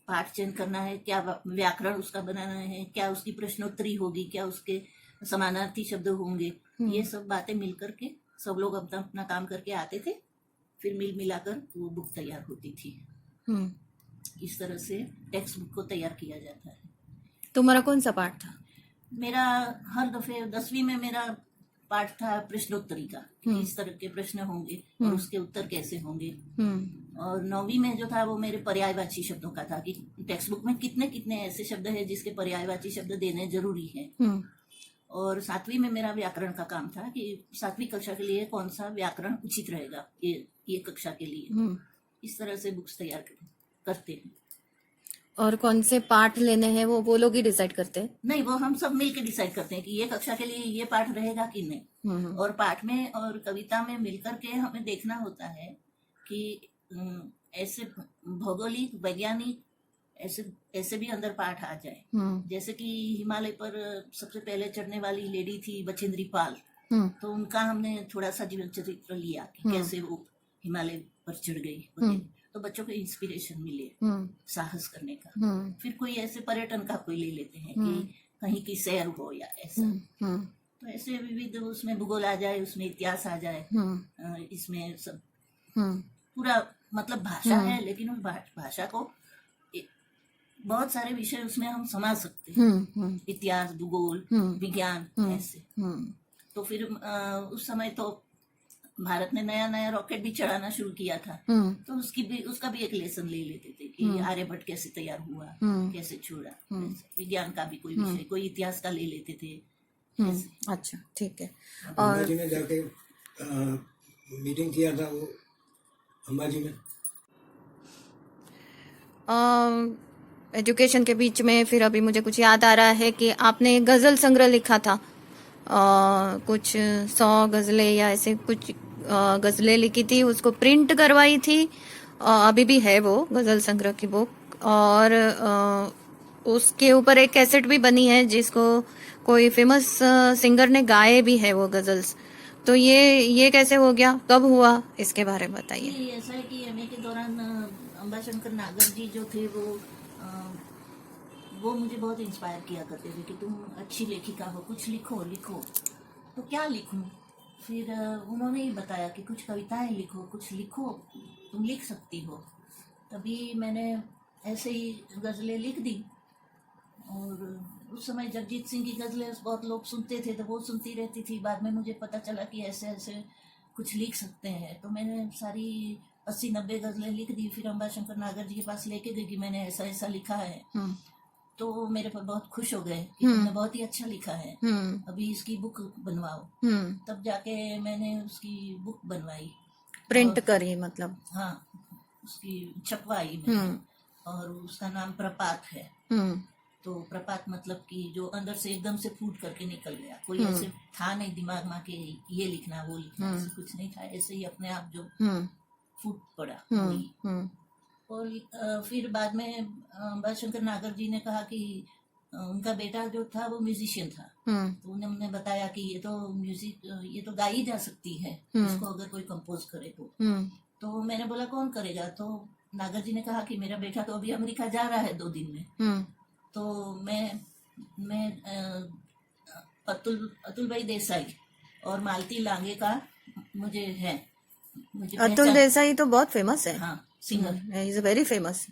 पाठ चयन करना है, क्या व्याकरण उसका बनाना है, क्या उसकी प्रश्नोत्तरी होगी, क्या उसके समानार्थी शब्द होंगे। ये सब बातें मिल करके सब लोग अपना अपना काम करके आते थे, फिर मिल मिलाकर वो बुक तैयार होती थी। इस तरह से टेक्स्ट बुक को तैयार किया जाता है। तुम्हारा कौन सा पाठ था? मेरा हर दफे 10वीं में मेरा पाठ था प्रश्नोत्तरी का, कि इस तरह के प्रश्न होंगे और उसके उत्तर कैसे होंगे। और 9वीं में जो था वो मेरे पर्यायवाची शब्दों का था, कि टेक्स्ट बुक में कितने कितने ऐसे शब्द हैं जिसके पर्यायवाची शब्द देने जरूरी है। और 7वीं में मेरा व्याकरण का काम था, कि 7वीं कक्षा के लिए कौन सा व्याकरण उचित रहेगा ये कक्षा के लिए। इस तरह से बुक्स तैयार करते हैं। और कौन से पाठ लेने हैं वो लोग ही डिसाइड करते हैं? नहीं, वो हम सब मिलकर डिसाइड करते हैं कि ये कक्षा के लिए ये पाठ रहेगा कि नहीं। और पाठ में और कविता में मिलकर के हमें देखना होता है कि ऐसे भौगोलिक, वैज्ञानिक ऐसे भी अंदर पाठ आ जाए। जैसे कि हिमालय पर सबसे पहले चढ़ने वाली लेडी थी बचेंद्री पाल, तो उनका हमने थोड़ा सा जीवन चरित्र लिया कि कैसे वो हिमालय पर चढ़ गई, तो बच्चों को इंस्पिरेशन मिले साहस करने का। फिर कोई ऐसे पर्यटन का कोई ले लेते हैं कि कहीं की सैर हो या ऐसा। तो ऐसे विविध, उसमें भूगोल आ जाए, उसमें इतिहास आ जाए, इसमें सब पूरा, मतलब भाषा है, लेकिन उस भाषा को बहुत सारे विषय उसमें हम समझ सकते हैं, इतिहास, भूगोल, विज्ञान, ऐसे। तो फिर उस समय तो भारत ने नया नया रॉकेट भी चढ़ाना शुरू किया था, तो उसका भी एक लेसन ले लेते थे कि आर्यभट्ट कैसे तैयार हुआ, कैसे छोड़ा। विज्ञान का भी कोई विषय, कोई इतिहास का ले लेते थे। अच्छा, ठीक है। और अंबाजी में जाके मीटिंग किया था वो अंबाजी में। एजुकेशन के बीच में फिर अभी मुझे कुछ याद आ रहा है कि आपने गजल संग्रह लिखा था, कुछ 100 गजलें या ऐसे कुछ गजलें लिखी थी, उसको प्रिंट करवाई थी। अभी भी है वो गजल संग्रह की बुक, और उसके ऊपर एक कैसेट भी बनी है जिसको कोई फेमस सिंगर ने गाए भी है वो गजल्स। तो ये कैसे हो गया, कब हुआ, इसके बारे में बताइए। ऐसा है कि एमए के दौरान अंबाशंकर नागर जी जो थे वो मुझे बहुत इंस्पायर किया करते थे कि तुम अच्छी लेखिका हो, कुछ लिखो। तो क्या लिखूं? फिर उन्होंने ही बताया कि कुछ कविताएं लिखो, कुछ लिखो, तुम लिख सकती हो। तभी मैंने ऐसे ही गज़लें लिख दी। और उस समय जगजीत सिंह की गज़लें बहुत लोग सुनते थे, तो वो सुनती रहती थी। बाद में मुझे पता चला कि ऐसे ऐसे कुछ लिख सकते हैं, तो मैंने सारी 80-90 गज़लें लिख दी। फिर अंबाशंकर नागर जी के पास लेके गई कि मैंने ऐसा ऐसा लिखा है। तो वो मेरे पर बहुत खुश हो गए कि तुमने बहुत ही अच्छा लिखा है, अभी इसकी बुक बनवाओ। तब जाके मैंने उसकी बुक बनवाई, प्रिंट करी, मतलब हाँ, उसकी छपवाई मैंने। और उसका नाम प्रपात है। तो प्रपात मतलब कि जो अंदर से एकदम से फूट करके निकल गया, कोई ऐसे था नहीं दिमाग में कि ये लिखना वो लिखना, ऐसे कुछ नहीं था, ऐसे ही अपने आप जो फूट पड़ा वही। और फिर बाद में बालशंकर नागर जी ने कहा कि उनका बेटा जो था वो म्यूजिशियन था, तो उन्होंने बताया कि ये तो म्यूजिक ये तो गाई जा सकती है इसको अगर कोई कंपोज करे तो मैंने बोला कौन करेगा, तो नागर जी ने कहा कि मेरा बेटा तो अभी अमेरिका जा रहा है 2 दिन में, तो मैं अतुल भाई देसाई और मालती लांगे का मुझे अतुल देसाई तो बहुत फेमस है। हाँ, singer, he is very famous.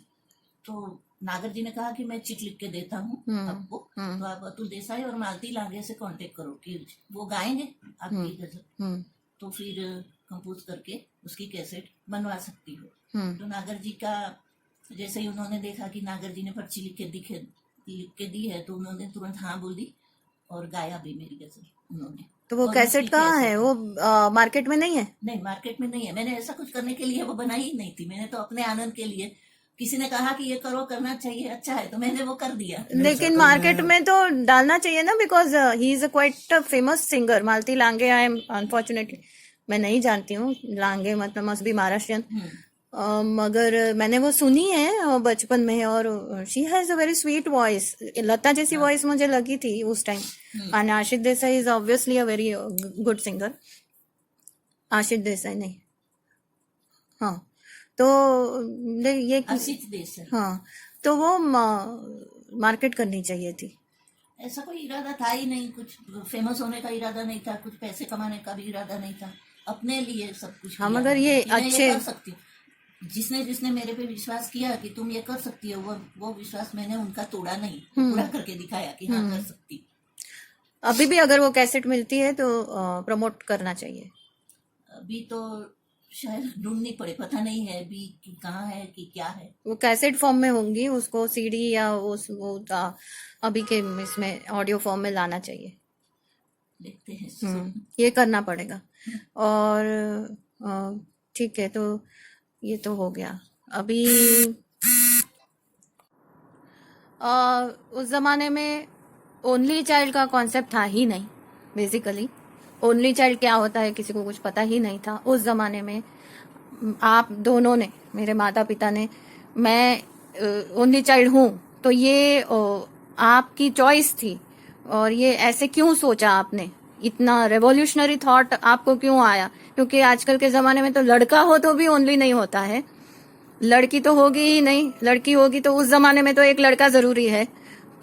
तो नागर जी ने कहा कि मैं चिट लिख के देता हूँ आपको, तो आप अतुल देसाई और मालती लांगे से कांटेक्ट करो कि वो गाएंगे आपकी गजल, तो फिर कंपोज करके उसकी कैसेट बनवा सकती हो। तो नागर जी का जैसे ही उन्होंने देखा कि नागर जी ने पर्ची लिख के दी है, तो उन्होंने तुरंत हाँ बोल दी और गाया भी मेरी गजल उन्होंने। तो वो कैसेट कहाँ है? वो मार्केट में नहीं है? नहीं, मार्केट में नहीं है। मैंने ऐसा कुछ करने के लिए वो बनाई ही नहीं थी, मैंने तो अपने आनंद के लिए, किसी ने कहा कि ये करो, करना चाहिए, अच्छा है, तो मैंने वो कर दिया। लेकिन मार्केट में तो डालना चाहिए ना, because he is a quite famous singer. Malti Lange, I am unfortunately मैं नहीं जानती हूँ, लांगे मतलब मस्ट बी महाराष्ट्रियन, मगर मैंने वो सुनी है बचपन में, और she has a very sweet voice, Lata जैसी वॉइस मुझे लगी थी उस time. And Ashish Desai is obviously a very good singer. Ashish Desai नहीं, हाँ, तो ये आशिष देसाई, हाँ, तो वो मार्केट करनी चाहिए थी। ऐसा कोई इरादा था ही नहीं, कुछ फेमस होने का इरादा नहीं था, कुछ पैसे कमाने का भी इरादा नहीं था, अपने लिए सब कुछ। हम अगर ये अच्छे कर सकती हूँ, जिसने मेरे पे विश्वास किया कि तुम ये कर सकती हो, वो विश्वास मैंने उनका तोड़ा नहीं, पूरा करके दिखाया कि हाँ कर सकती। अभी भी अगर वो कैसेट मिलती है तो प्रमोट करना चाहिए। अभी तो शायद ढूंढनी पड़े, पता नहीं है अभी कि कहाँ है कि क्या है। वो कैसेट फॉर्म में होंगी, उसको सीडी या वो अभी के इसमें ऑडियो फॉर्म में लाना चाहिए। देखते हैं, ये करना पड़ेगा। और ठीक है, तो ये तो हो गया। अभी उस जमाने में ओनली चाइल्ड का कॉन्सेप्ट था ही नहीं। बेसिकली ओनली चाइल्ड क्या होता है किसी को कुछ पता ही नहीं था उस जमाने में। आप दोनों ने, मेरे माता पिता ने, मैं ओनली चाइल्ड हूँ, तो ये आपकी चॉइस थी। और ये ऐसे क्यों सोचा आपने? इतना रेवोल्यूशनरी थॉट आपको क्यों आया? क्योंकि आजकल के जमाने में तो लड़का हो तो भी ओनली नहीं होता है, लड़की तो होगी ही नहीं। लड़की होगी तो उस जमाने में तो एक लड़का जरूरी है,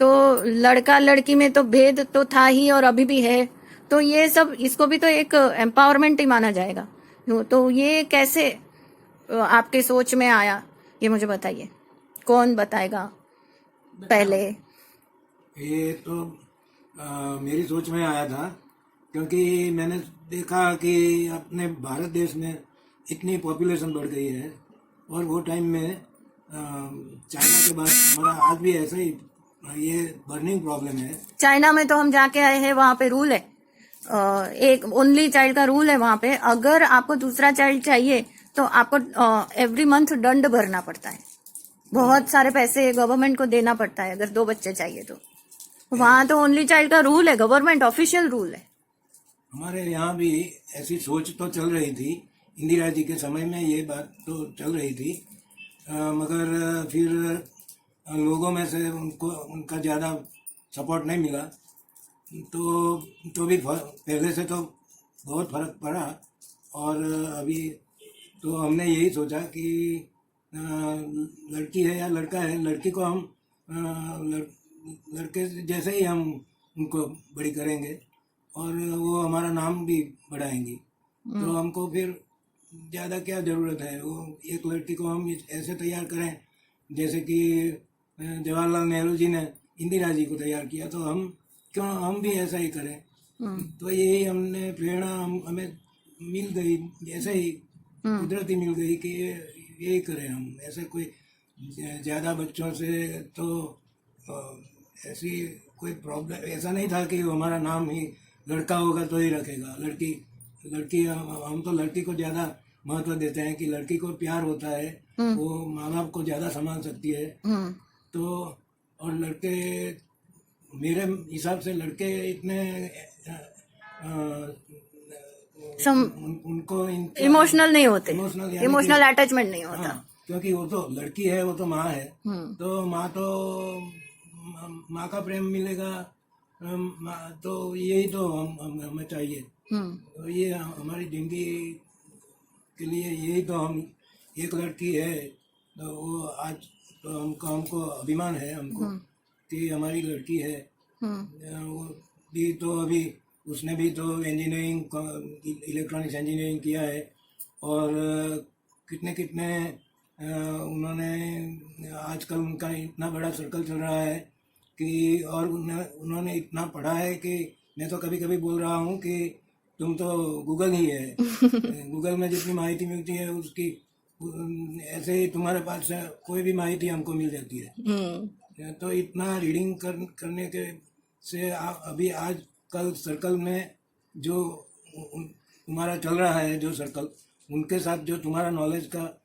तो लड़का लड़की में तो भेद तो था ही और अभी भी है। तो ये सब, इसको भी तो एक एम्पावरमेंट ही माना जाएगा। तो ये कैसे आपके सोच में आया, ये मुझे बताइए। कौन बताएगा पहले? ये तो मेरी सोच में आया था, क्योंकि मैंने देखा कि अपने भारत देश में इतनी पॉपुलेशन बढ़ गई है, और वो टाइम में चाइना के बाद हमारा आज भी ऐसा ही ये बर्निंग प्रॉब्लम है। चाइना में तो हम जाके आए हैं, वहाँ पे रूल है, एक ओनली चाइल्ड का रूल है वहाँ पे। अगर आपको दूसरा चाइल्ड चाहिए तो आपको एवरी मंथ दंड भरना पड़ता है, बहुत सारे पैसे गवर्नमेंट को देना पड़ता है अगर 2 बच्चे चाहिए तो। वहाँ तो ओनली चाइल्ड का रूल है, गवर्नमेंट ऑफिशियल रूल है। हमारे यहाँ भी ऐसी सोच तो चल रही थी, इंदिरा जी के समय में ये बात तो चल रही थी, मगर फिर लोगों में से उनका ज़्यादा सपोर्ट नहीं मिला, तो भी पहले से तो बहुत फर्क पड़ा। और अभी तो हमने यही सोचा कि लड़की है या लड़का है, लड़की को हम लड़के जैसे ही हम उनको बड़ी करेंगे और वो हमारा नाम भी बढ़ाएंगी, तो हमको फिर ज़्यादा क्या ज़रूरत है। वो एक लड़की को हम ऐसे तैयार करें जैसे कि जवाहरलाल नेहरू जी ने इंदिरा जी को तैयार किया, तो हम भी ऐसा ही करें। तो यही हमने प्रेरणा हमें मिल गई, ऐसे ही कुदरती मिल गई कि यही करें हम। ऐसे कोई ज़्यादा बच्चों से तो ऐसी कोई प्रॉब्लम ऐसा नहीं था कि हमारा नाम ही लड़का होगा तो ही रखेगा, लड़की हम तो लड़की को ज़्यादा महत्व देते हैं कि लड़की को प्यार होता है, वो माँ बाप को ज्यादा संभाल सकती है। तो और लड़के, मेरे हिसाब से लड़के इतने उनको इमोशनल नहीं होते, इमोशनल अटैचमेंट नहीं होता। हाँ, क्योंकि वो तो लड़की है, वो तो माँ है, तो माँ का प्रेम मिलेगा, तो यही तो हमें चाहिए। तो ये हमारी जिंदगी के लिए यही तो, हम एक लड़की है तो वो आज तो हमको अभिमान है हमको कि हमारी लड़की है। वो भी तो अभी उसने भी तो इंजीनियरिंग, इलेक्ट्रॉनिक्स इंजीनियरिंग किया है, और कितने कितने उन्होंने, आजकल उनका इतना बड़ा सर्कल चल रहा है कि, और उन्होंने इतना पढ़ा है कि मैं तो कभी कभी बोल रहा हूँ कि तुम तो गूगल ही है। गूगल में जितनी माहिती मिलती है उसकी, ऐसे ही तुम्हारे पास से कोई भी माहिती हमको मिल जाती है। तो इतना रीडिंग करने के से अभी आज कल सर्कल में जो तुम्हारा चल रहा है, जो सर्कल, उनके साथ जो तुम्हारा नॉलेज का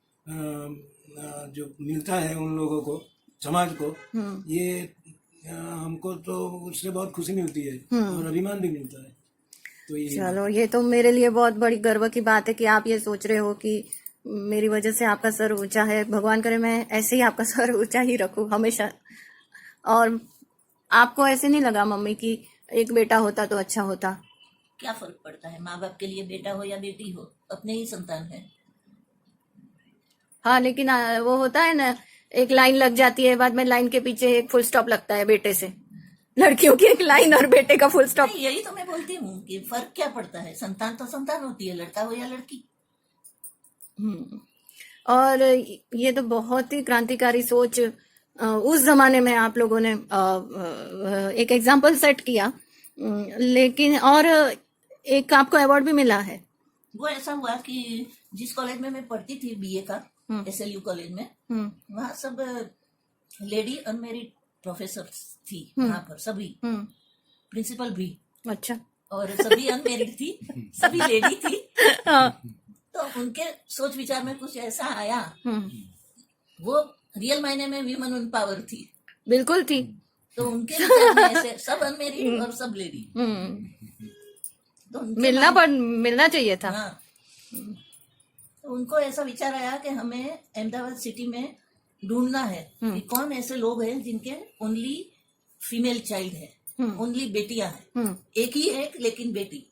जो मिलता है उन लोगों को, समाज को, ये हमको तो उससे बहुत खुशी मिलती है और अभिमान भी मिलता है। तो ये चलो, ये तो मेरे लिए बहुत बड़ी गर्व की बात है कि आप ये सोच रहे हो कि मेरी वजह से आपका सर ऊंचा है। भगवान करे मैं ऐसे ही आपका सर ऊंचा ही रखूं हमेशा। और आपको ऐसे नहीं लगा मम्मी कि एक बेटा होता तो अच्छा होता? क्या फर्क पड़ता है, माँ बाप के लिए बेटा हो या बेटी हो, अपने ही संतान है। हाँ, लेकिन वो होता है ना, एक लाइन लग जाती है, बाद में लाइन के पीछे एक फुल स्टॉप लगता है बेटे से। लड़कियों की एक लाइन और बेटे का फुल स्टॉप। यही तो मैं बोलती हूँ कि फर्क क्या पड़ता है, संतान तो संतान होती है, लड़का हो या लड़की। और ये तो बहुत ही क्रांतिकारी सोच उस जमाने में आप लोगों ने एक एग्जाम्पल सेट किया। लेकिन और एक आपको अवार्ड भी मिला है। वो ऐसा हुआ कि जिस कॉलेज में मैं पढ़ती थी बीए का, SLU कॉलेज में, वहाँ सब लेडी अनमेरिड प्रोफेसर थी। वहाँ पर सभी, प्रिंसिपल भी, अच्छा, और सभी अनमेरिड थी, सभी लेडी थी। तो उनके सोच विचार में कुछ ऐसा आया, वो रियल मायने में वीमेन इन पावर थी, बिल्कुल थी। तो उनके विचार में ऐसे सब अनमेरिड और सब लेडी, तो मिलना चाहिए था। हाँ, तो उनको ऐसा विचार आया कि हमें अहमदाबाद सिटी में ढूंढना है कि कौन ऐसे लोग हैं जिनके ओनली फीमेल चाइल्ड है, ओनली बेटियां हैं, एक ही है लेकिन बेटी।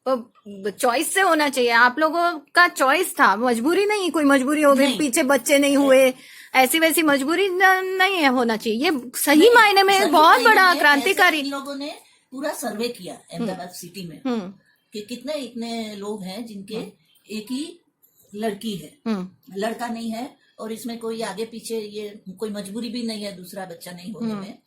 तो चॉइस से होना चाहिए। आप लोगों का चॉइस था, मजबूरी नहीं। कोई मजबूरी हो गई, पीछे बच्चे नहीं हुए, ऐसी वैसी मजबूरी नहीं है होना चाहिए। ये सही मायने में बहुत बड़ा क्रांतिकारी। इन लोगों ने पूरा सर्वे किया अहमदाबाद सिटी में कि कितने इतने लोग हैं जिनके एक ही लड़की है, लड़का नहीं है, और इसमें कोई आगे पीछे ये कोई मजबूरी भी नहीं है दूसरा बच्चा नहीं होने में।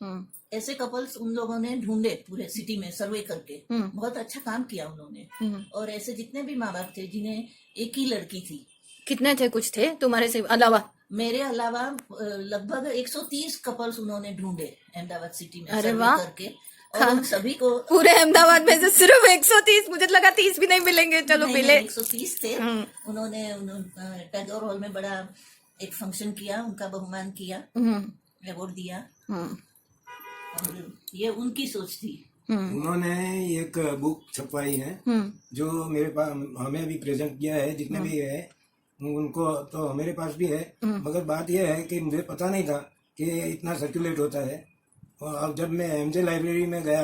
ऐसे कपल्स उन लोगों ने ढूंढे पूरे सिटी में सर्वे करके। बहुत अच्छा काम किया उन्होंने। और ऐसे जितने भी माँ बाप थे जिन्हें एक ही लड़की थी। कितने थे? कुछ थे तुम्हारे से अलावा? मेरे अलावा लगभग 130 कपल्स उन्होंने ढूंढे अहमदाबाद सिटी में अरे सर्वे वाह, करके। और सभी को पूरे अहमदाबाद में से सिर्फ 130? मुझे लगा 30 भी नहीं मिलेंगे। चलो मिले। 130 थे। उन्होंने टैगोर हॉल में बड़ा एक फंक्शन किया, उनका बहुमान किया, अवार्ड दिया। और ये उनकी सोच थी। उन्होंने एक बुक छपवाई है जो मेरे पास, हमें भी प्रेजेंट किया है, जितने भी है उनको तो मेरे पास भी है। मगर बात यह है कि मुझे पता नहीं था कि इतना सर्कुलेट होता है। और अब जब मैं MJ लाइब्रेरी में गया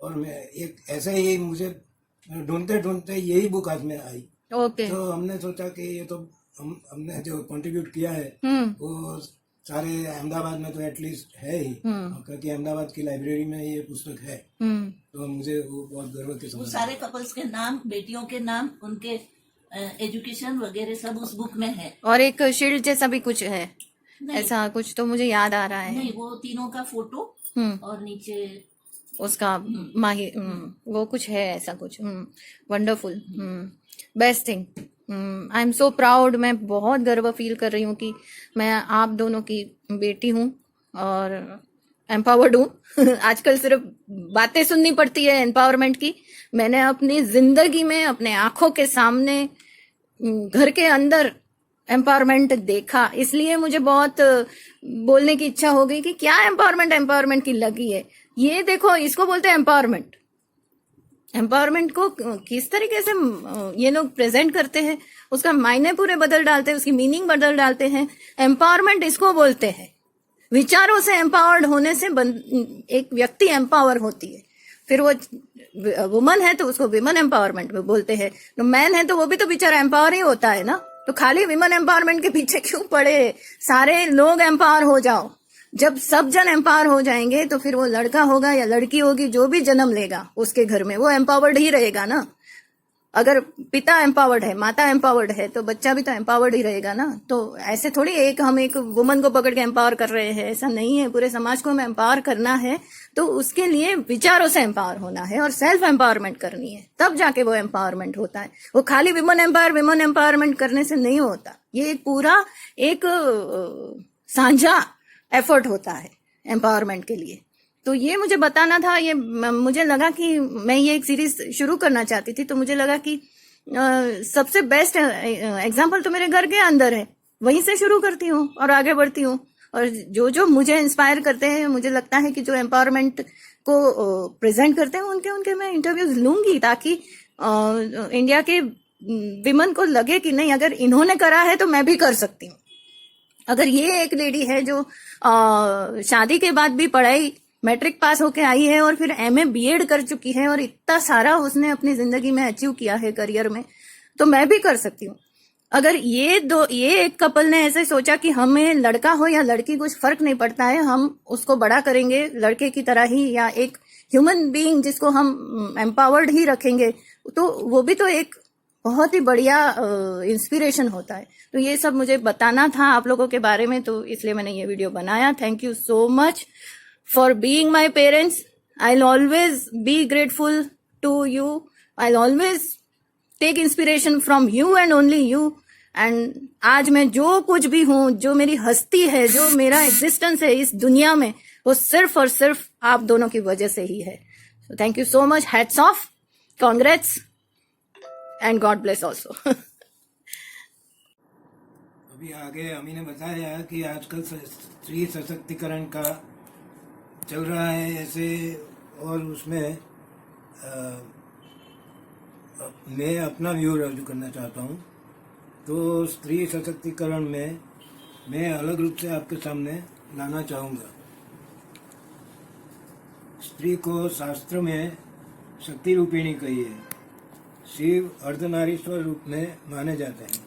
और मैं एक ऐसे ही मुझे ढूंढते ढूंढते यही बुक हाथ में आई। तो हमने सोचा कि ये तो हमने जो कंट्रीब्यूट किया है वो सारे अहमदाबाद में तो एटलीस्ट है ही, क्योंकि अहमदाबाद की लाइब्रेरी में ये पुस्तक है। तो मुझे वो बहुत गर्व के साथ सारे कपल्स के नाम, बेटियों के नाम, उनके एजुकेशन वगैरह सब उस बुक में है। और एक शील्ड जैसा भी कुछ है, ऐसा कुछ तो मुझे याद आ रहा है। नहीं, वो तीनों का फोटो और नीचे उसका वो कुछ है ऐसा कुछ। Wonderful, best thing. I am so proud. मैं बहुत गर्व फील कर रही हूँ कि मैं आप दोनों की बेटी हूँ और एम्पावर्ड हूँ। आजकल सिर्फ बातें सुननी पड़ती है एम्पावरमेंट की। मैंने अपनी जिंदगी में अपने आंखों के सामने घर के अंदर एम्पावरमेंट देखा, इसलिए मुझे बहुत बोलने की इच्छा हो गई कि क्या एम्पावरमेंट की लगी है। ये देखो, इसको बोलते हैं एम्पावरमेंट। एम्पावरमेंट को किस तरीके से ये लोग प्रेजेंट करते हैं, उसका मायने पूरे बदल डालते हैं, उसकी मीनिंग बदल डालते हैं। एम्पावरमेंट इसको बोलते हैं। विचारों से एम्पावर्ड होने से एक व्यक्ति एम्पावर होती है। फिर वो वुमन है तो उसको विमेन एम्पावरमेंट में बोलते हैं, तो मैन है तो वो भी तो बेचारा एम्पावर ही होता है ना। तो खाली विमेन एम्पावरमेंट के पीछे क्यों पड़े, सारे लोग एम्पावर हो जाओ। जब सब जन एम्पावर हो जाएंगे तो फिर वो लड़का होगा या लड़की होगी, जो भी जन्म लेगा उसके घर में वो एम्पावर्ड ही रहेगा ना। अगर पिता एम्पावर्ड है, माता एम्पावर्ड है, तो बच्चा भी तो एम्पावर्ड ही रहेगा ना। तो ऐसे थोड़ी हम एक वुमन को पकड़ के एम्पावर कर रहे हैं, ऐसा नहीं है। पूरे समाज को हमें एम्पावर करना है तो उसके लिए विचारों से एम्पावर होना है और सेल्फ एम्पावरमेंट करनी है, तब जाके वो एम्पावरमेंट होता है। वो खाली विमेन एम्पावरमेंट करने से नहीं होता। ये एक पूरा एक साझा एफर्ट होता है एम्पावरमेंट के लिए। तो ये मुझे बताना था। ये मुझे लगा कि मैं ये एक सीरीज शुरू करना चाहती थी, तो मुझे लगा कि सबसे बेस्ट एग्जाम्पल तो मेरे घर के अंदर है, वहीं से शुरू करती हूँ और आगे बढ़ती हूँ। और जो जो मुझे इंस्पायर करते हैं, मुझे लगता है कि जो एम्पावरमेंट को प्रेजेंट करते हैं उनके मैं इंटरव्यूज लूंगी, ताकि इंडिया के विमेन को लगे कि नहीं, अगर इन्होंने करा है तो मैं भी कर सकती हूँ। अगर ये एक लेडी है जो शादी के बाद भी पढ़ाई मैट्रिक पास होके आई है और फिर एमए बीएड कर चुकी है और इतना सारा उसने अपनी जिंदगी में अचीव किया है करियर में, तो मैं भी कर सकती हूँ। अगर ये एक कपल ने ऐसे सोचा कि हमें लड़का हो या लड़की कुछ फर्क नहीं पड़ता है, हम उसको बड़ा करेंगे लड़के की तरह ही, या एक ह्यूमन बीइंग जिसको हम एम्पावर्ड ही रखेंगे, तो वो भी तो एक बहुत ही बढ़िया इंस्पिरेशन होता है। तो ये सब मुझे बताना था आप लोगों के बारे में, तो इसलिए मैंने ये वीडियो बनाया। Thank you so much for being my parents. I'll always be grateful to you. I'll always take inspiration from you and only you. And आज मैं जो कुछ भी हूँ, जो मेरी हस्ती है, जो मेरा एग्जिस्टेंस है इस दुनिया में, वो सिर्फ और सिर्फ आप दोनों की वजह से ही है। So thank you so much. Hats off. Congrats. And God bless also. अभी आगे अमी ने बताया कि आजकल स्त्री सशक्तिकरण का चल रहा है ऐसे, और उसमें मैं अपना व्यू रजू करना चाहता हूँ। तो स्त्री सशक्तिकरण में मैं अलग रूप से आपके सामने लाना चाहूँगा। स्त्री को शास्त्र में शक्ति रूपिणी कही है। शिव अर्धनारीश्वर रूप में माने जाते हैं।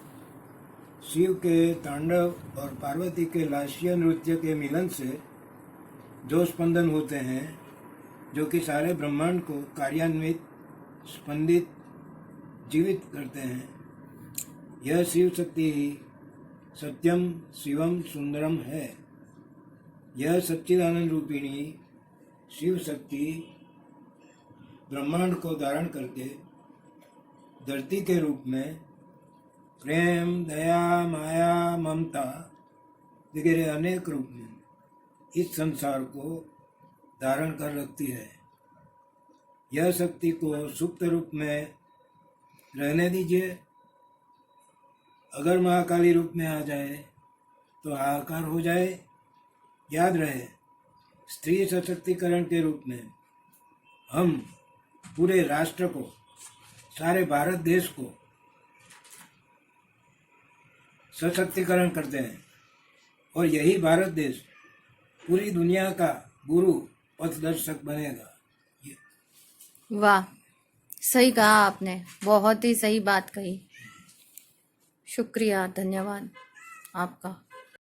शिव के तांडव और पार्वती के लास्य नृत्य के मिलन से जो स्पंदन होते हैं, जो कि सारे ब्रह्मांड को कार्यान्वित, स्पंदित, जीवित करते हैं, यह शिव शक्ति ही सत्यम शिवम सुंदरम है। यह सच्चिदानंद रूपिणी शिव शक्ति ब्रह्मांड को धारण करके धरती के रूप में प्रेम, दया, माया, ममता वगैरह अनेक रूप में इस संसार को धारण कर रखती है। यह शक्ति को सुप्त रूप में रहने दीजिए। अगर महाकाली रूप में आ जाए तो हाहाकार हो जाए। याद रहे, स्त्री सशक्तिकरण के रूप में हम पूरे राष्ट्र को, सारे भारत देश को सशक्तिकरण करते हैं, और यही भारत देश पूरी दुनिया का गुरु पथदर्शक बनेगा। वाह, सही कहा आपने, बहुत ही सही बात कही। शुक्रिया, धन्यवाद आपका।